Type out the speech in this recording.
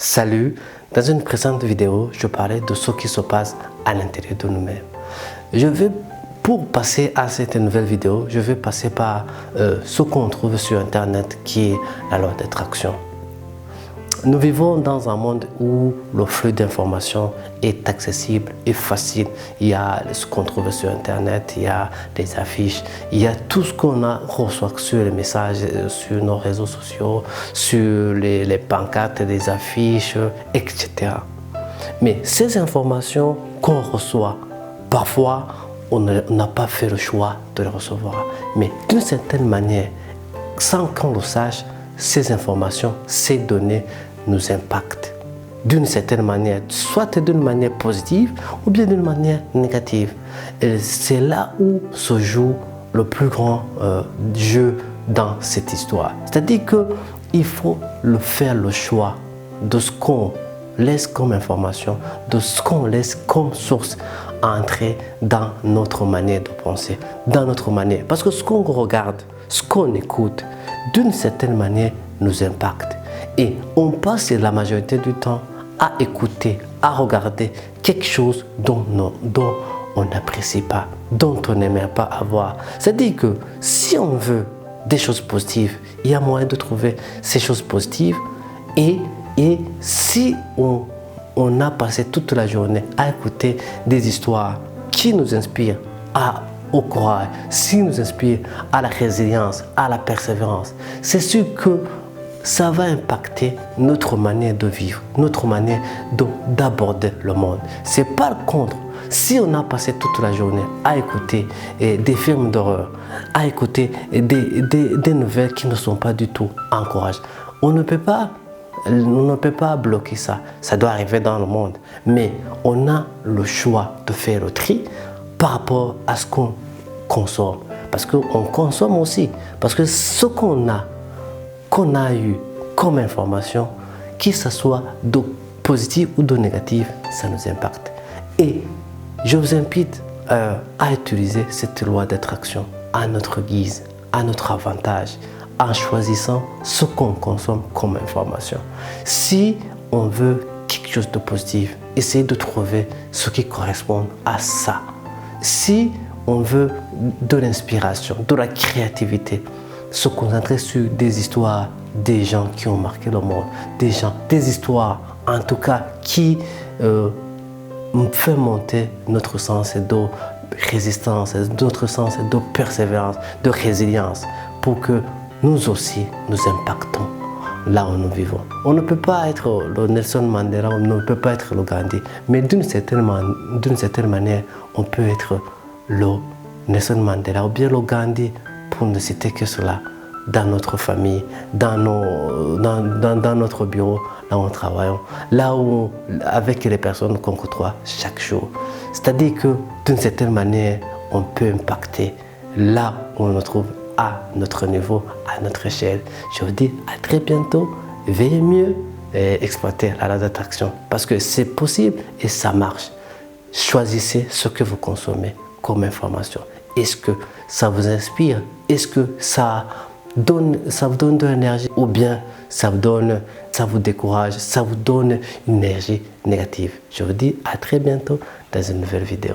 Salut, dans une présente vidéo, je parlais de ce qui se passe à l'intérieur de nous-mêmes. Pour passer à cette nouvelle vidéo, je vais passer par ce qu'on trouve sur Internet qui est la loi d'attraction. Nous vivons dans un monde où le flux d'informations est accessible et facile. Il y a ce qu'on trouve sur Internet, il y a des affiches, il y a tout ce qu'on reçoit sur les messages, sur nos réseaux sociaux, sur les pancartes, les affiches, etc. Mais ces informations qu'on reçoit, parfois, on n'a pas fait le choix de les recevoir. Mais d'une certaine manière, sans qu'on le sache, ces informations, ces données nous impactent d'une certaine manière, soit d'une manière positive ou bien d'une manière négative. Et c'est là où se joue le plus grand jeu dans cette histoire. C'est-à-dire qu'il faut faire le choix de ce qu'on laisse comme information, de ce qu'on laisse comme source à entrer dans notre manière de penser, dans notre manière. Parce que ce qu'on regarde, ce qu'on écoute, d'une certaine manière, nous impacte. Et on passe la majorité du temps à écouter, à regarder quelque chose dont on n'apprécie pas, dont on n'aimerait pas avoir. C'est-à-dire que si on veut des choses positives, il y a moyen de trouver ces choses positives. Et si on a passé toute la journée à écouter des histoires qui nous inspirent au courage, qui nous inspirent à la résilience, à la persévérance, c'est sûr que ça va impacter notre manière de vivre, notre manière d'aborder le monde. C'est par contre, si on a passé toute la journée à écouter des films d'horreur, à écouter des nouvelles qui ne sont pas du tout encourageantes, on ne peut pas bloquer ça. Ça doit arriver dans le monde. Mais on a le choix de faire le tri par rapport à ce qu'on consomme. Parce qu'on consomme aussi. Parce que ce qu'on a eu comme information, que ce soit de positif ou de négatif, ça nous impacte. Et je vous invite à utiliser cette loi d'attraction à notre guise, à notre avantage, en choisissant ce qu'on consomme comme information. Si on veut quelque chose de positif, essayez de trouver ce qui correspond à ça. Si on veut de l'inspiration, de la créativité, se concentrer sur des histoires des gens qui ont marqué le monde, des histoires en tout cas qui font monter notre sens de résistance, notre sens de persévérance, de résilience, pour que nous aussi nous impactons là où nous vivons. On ne peut pas être le Nelson Mandela, on ne peut pas être le Gandhi, mais d'une certaine manière, on peut être le Nelson Mandela ou bien le Gandhi, pour ne citer que cela, dans notre famille, dans notre bureau, là où nous travaillons, là où, avec les personnes qu'on côtoie chaque jour. C'est-à-dire que d'une certaine manière, on peut impacter là où on se trouve à notre niveau, à notre échelle. Je vous dis à très bientôt. Veuillez mieux exploiter la loi d'attraction parce que c'est possible et ça marche. Choisissez ce que vous consommez comme information. Est-ce que ça vous inspire? Est-ce que ça vous donne de l'énergie ou bien ça vous décourage, ça vous donne une énergie négative? Je vous dis à très bientôt dans une nouvelle vidéo.